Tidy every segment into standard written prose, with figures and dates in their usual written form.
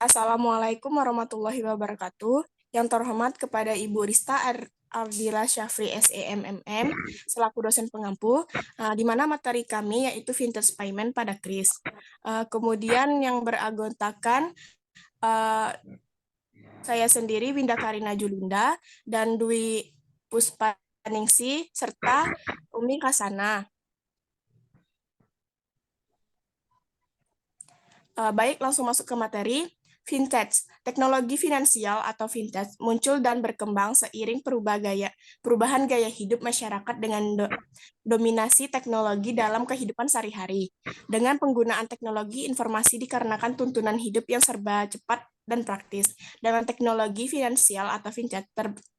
Assalamualaikum warahmatullahi wabarakatuh. Yang terhormat kepada Ibu Rista Ardila Syafri SEMMM selaku dosen pengampu, di mana materi kami yaitu vintage payment pada kris. Kemudian yang beranggotakan eh, saya sendiri Winda Karina Julinda dan Dwi Puspaningsi serta Umi Kasana. Baik, langsung masuk ke materi. Vintage, teknologi finansial atau vintage muncul dan berkembang seiring perubahan gaya hidup masyarakat dengan dominasi teknologi dalam kehidupan sehari-hari. Dengan penggunaan teknologi informasi dikarenakan tuntunan hidup yang serba cepat dan praktis. Dengan teknologi finansial atau vintage,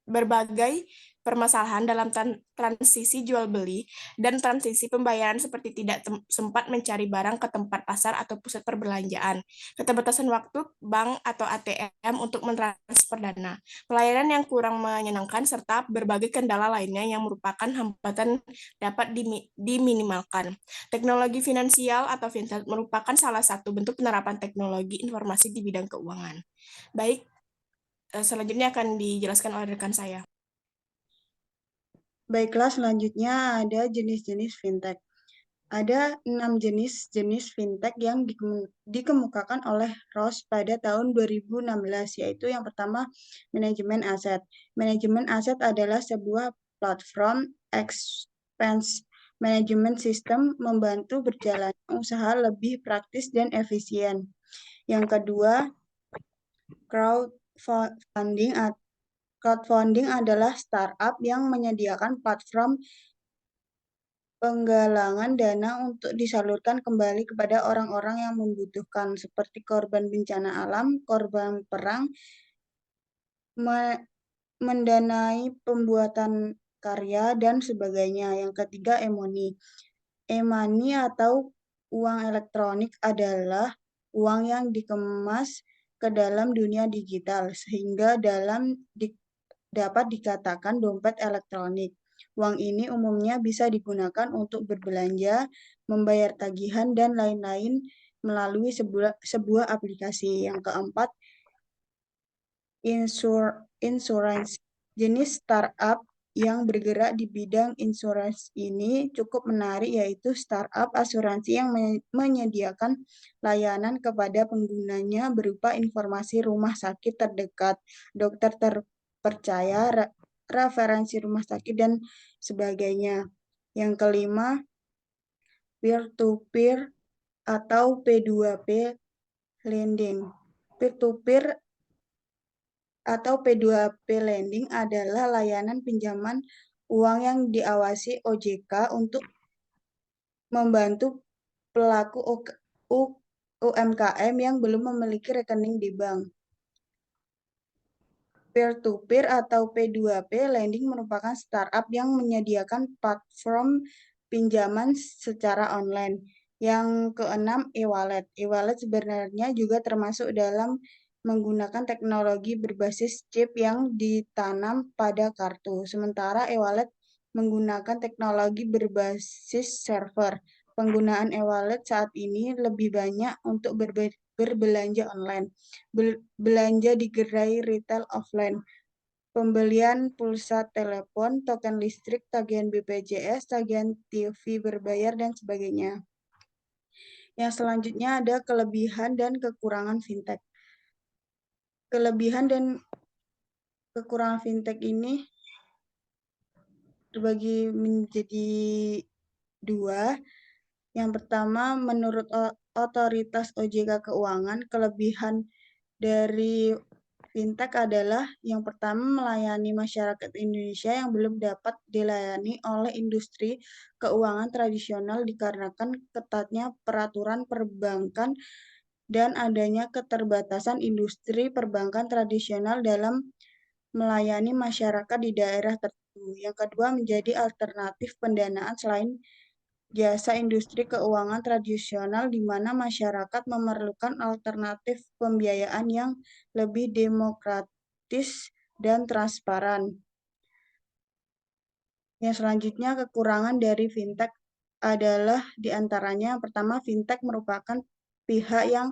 berbagai permasalahan dalam transisi jual beli dan transisi pembayaran seperti tidak sempat mencari barang ke tempat pasar atau pusat perbelanjaan, keterbatasan waktu bank atau ATM untuk mentransfer dana, pelayanan yang kurang menyenangkan, serta berbagai kendala lainnya yang merupakan hambatan dapat diminimalkan. Teknologi finansial atau fintech merupakan salah satu bentuk penerapan teknologi informasi di bidang keuangan. Baik, selanjutnya akan dijelaskan oleh rekan saya. Baiklah, selanjutnya ada jenis-jenis fintech. Ada 6 jenis fintech yang dikemukakan oleh Ross pada tahun 2016, yaitu yang pertama, manajemen aset. Manajemen aset adalah sebuah platform expense management system membantu berjalannya usaha lebih praktis dan efisien. Yang kedua, crowdfunding. Crowdfunding adalah startup yang menyediakan platform penggalangan dana untuk disalurkan kembali kepada orang-orang yang membutuhkan, seperti korban bencana alam, korban perang, mendanai pembuatan karya, dan sebagainya. Yang ketiga, e-money. E-money atau uang elektronik adalah uang yang dikemas ke dalam dunia digital, sehingga dapat dikatakan dompet elektronik. Uang ini umumnya bisa digunakan untuk berbelanja, membayar tagihan, dan lain-lain melalui sebuah aplikasi. Yang keempat, insurance. Jenis startup yang bergerak di bidang insurance ini cukup menarik, yaitu startup asuransi yang menyediakan layanan kepada penggunanya berupa informasi rumah sakit terdekat, dokter terpercaya, referensi rumah sakit, dan sebagainya. Yang kelima, peer-to-peer atau P2P lending. Peer-to-peer atau P2P lending adalah layanan pinjaman uang yang diawasi OJK untuk membantu pelaku UMKM yang belum memiliki rekening di bank. Peer-to-peer atau P2P lending merupakan startup yang menyediakan platform pinjaman secara online. Yang keenam, e-wallet. E-wallet sebenarnya juga termasuk dalam menggunakan teknologi berbasis chip yang ditanam pada kartu. Sementara e-wallet menggunakan teknologi berbasis server. Penggunaan e-wallet saat ini lebih banyak untuk berbelanja online, belanja di gerai retail offline, pembelian pulsa telepon, token listrik, tagihan BPJS, tagihan TV berbayar, dan sebagainya. Yang selanjutnya ada kelebihan dan kekurangan fintech. Kelebihan dan kekurangan fintech ini terbagi menjadi dua. Yang pertama, menurut otoritas OJK Keuangan, kelebihan dari fintech adalah yang pertama, melayani masyarakat Indonesia yang belum dapat dilayani oleh industri keuangan tradisional dikarenakan ketatnya peraturan perbankan dan adanya keterbatasan industri perbankan tradisional dalam melayani masyarakat di daerah tertentu. Yang kedua, menjadi alternatif pendanaan selain jasa industri keuangan tradisional, di mana masyarakat memerlukan alternatif pembiayaan yang lebih demokratis dan transparan. Yang selanjutnya, kekurangan dari fintech adalah diantaranya yang pertama, fintech merupakan pihak yang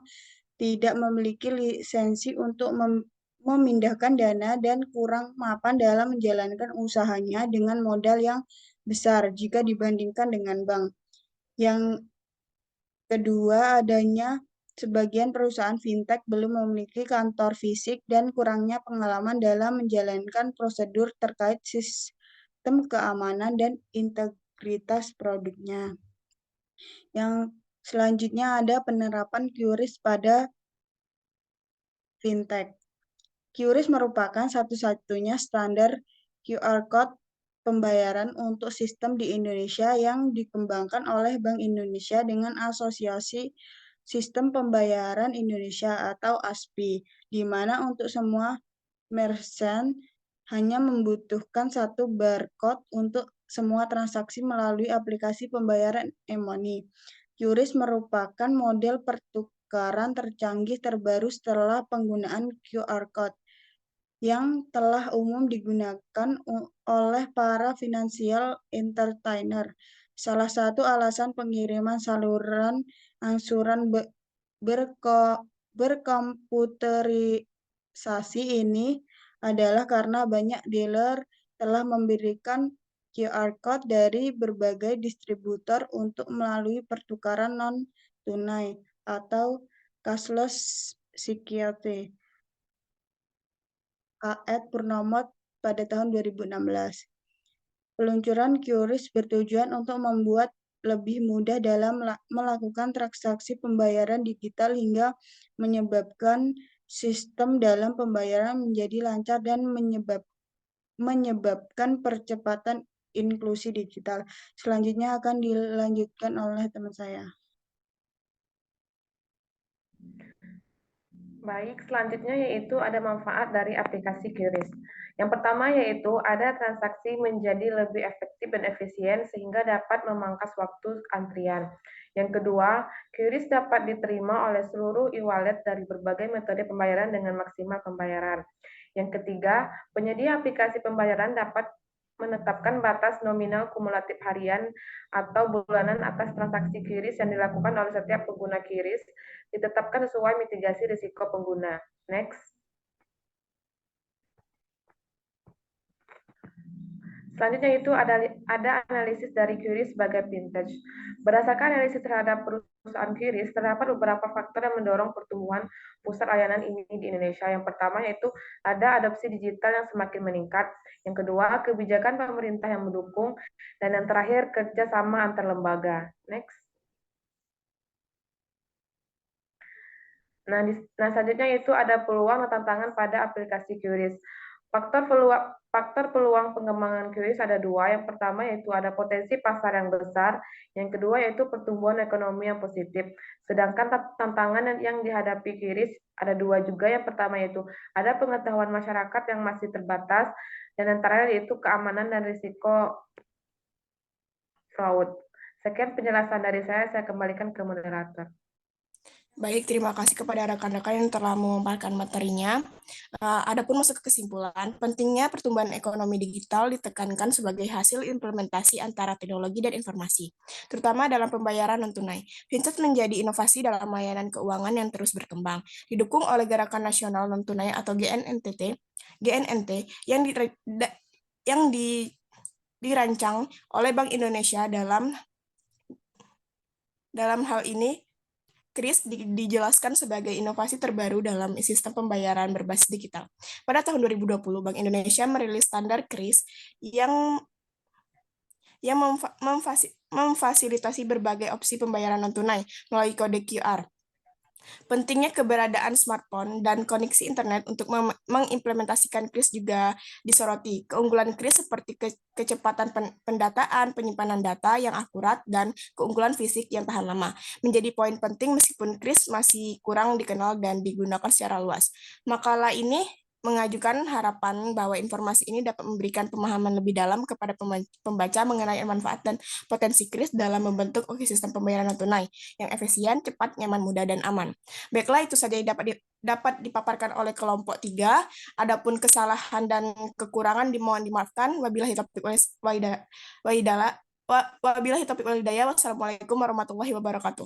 tidak memiliki lisensi untuk memindahkan dana dan kurang mapan dalam menjalankan usahanya dengan modal yang besar jika dibandingkan dengan bank. Yang kedua, adanya sebagian perusahaan fintech belum memiliki kantor fisik dan kurangnya pengalaman dalam menjalankan prosedur terkait sistem keamanan dan integritas produknya. Yang selanjutnya ada penerapan QRIS pada fintech. QRIS merupakan satu-satunya standar QR Code pembayaran untuk sistem di Indonesia yang dikembangkan oleh Bank Indonesia dengan Asosiasi Sistem Pembayaran Indonesia atau ASPI, di mana untuk semua merchant hanya membutuhkan satu barcode untuk semua transaksi melalui aplikasi pembayaran e-money. QRIS merupakan model pertukaran tercanggih terbaru setelah penggunaan QR Code yang telah umum digunakan oleh para financial entertainer. Salah satu alasan pengiriman saluran angsuran berkomputerisasi ini adalah karena banyak dealer telah memberikan QR Code dari berbagai distributor untuk melalui pertukaran non-tunai atau cashless security. Ed Purnomo pada tahun 2016. Peluncuran QRIS bertujuan untuk membuat lebih mudah dalam melakukan transaksi pembayaran digital hingga menyebabkan sistem dalam pembayaran menjadi lancar dan menyebabkan percepatan inklusi digital. Selanjutnya akan dilanjutkan oleh teman saya. Baik, selanjutnya yaitu ada manfaat dari aplikasi QRIS. Yang pertama yaitu ada transaksi menjadi lebih efektif dan efisien sehingga dapat memangkas waktu antrian. Yang kedua, QRIS dapat diterima oleh seluruh e-wallet dari berbagai metode pembayaran dengan maksimal pembayaran. Yang ketiga, penyedia aplikasi pembayaran dapat menetapkan batas nominal kumulatif harian atau bulanan atas transaksi QRIS yang dilakukan oleh setiap pengguna QRIS ditetapkan sesuai mitigasi risiko pengguna. Next. Selanjutnya itu ada analisis dari QRIS sebagai vintage. Berdasarkan analisis terhadap perusahaan QRIS, terdapat beberapa faktor yang mendorong pertumbuhan pusat layanan ini di Indonesia. Yang pertama yaitu ada adopsi digital yang semakin meningkat. Yang kedua, kebijakan pemerintah yang mendukung. Dan yang terakhir, kerjasama antar lembaga. Next. Nah, selanjutnya itu ada peluang dan tantangan pada aplikasi QRIS. Faktor peluang pengembangan QRIS ada dua. Yang pertama yaitu ada potensi pasar yang besar. Yang kedua yaitu pertumbuhan ekonomi yang positif. Sedangkan tantangan yang dihadapi QRIS ada dua juga. Yang pertama yaitu ada pengetahuan masyarakat yang masih terbatas. Dan yang terakhir yaitu keamanan dan risiko fraud. Sekian penjelasan dari saya kembalikan ke moderator. Baik, terima kasih kepada rekan-rekan yang telah memaparkan materinya. Adapun masuk ke kesimpulan, pentingnya pertumbuhan ekonomi digital ditekankan sebagai hasil implementasi antara teknologi dan informasi, terutama dalam pembayaran non-tunai. Fintech menjadi inovasi dalam layanan keuangan yang terus berkembang, didukung oleh Gerakan Nasional Non-Tunai atau GNNT yang dirancang oleh Bank Indonesia dalam hal ini. QRIS dijelaskan sebagai inovasi terbaru dalam sistem pembayaran berbasis digital. Pada tahun 2020, Bank Indonesia merilis standar QRIS yang memfasilitasi berbagai opsi pembayaran non-tunai melalui kode QR. Pentingnya keberadaan smartphone dan koneksi internet untuk mengimplementasikan QRIS juga disoroti. Keunggulan QRIS seperti kecepatan pendataan, penyimpanan data yang akurat, dan keunggulan fisik yang tahan lama menjadi poin penting meskipun QRIS masih kurang dikenal dan digunakan secara luas. Makalah ini mengajukan harapan bahwa informasi ini dapat memberikan pemahaman lebih dalam kepada pembaca mengenai manfaat dan potensi QRIS dalam membentuk ekosistem pembayaran non-tunai yang efisien, cepat, nyaman, mudah, dan aman. Baiklah, itu saja yang dapat dipaparkan oleh kelompok 3. Adapun kesalahan dan kekurangan dimohon dimaafkan. Wabillahi taufiq wal hidayah. Wassalamualaikum warahmatullahi wabarakatuh.